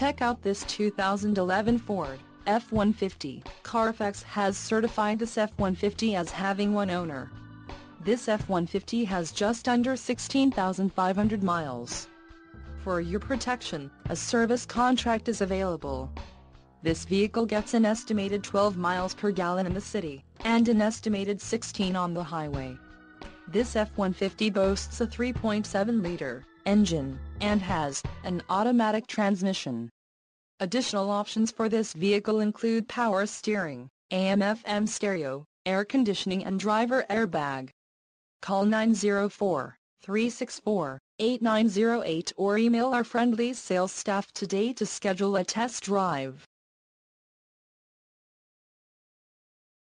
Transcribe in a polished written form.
Check out this 2011 Ford F-150. Carfax has certified this F-150 as having one owner. This F-150 has just under 16,500 miles. For your protection, a service contract is available. This vehicle gets an estimated 12 miles per gallon in the city, and an estimated 16 on the highway. This F-150 boasts a 3.7-liter engine, and has an automatic transmission. Additional options for this vehicle include power steering, AM/FM stereo, air conditioning and driver airbag. Call 904-364-8908 or email our friendly sales staff today to schedule a test drive.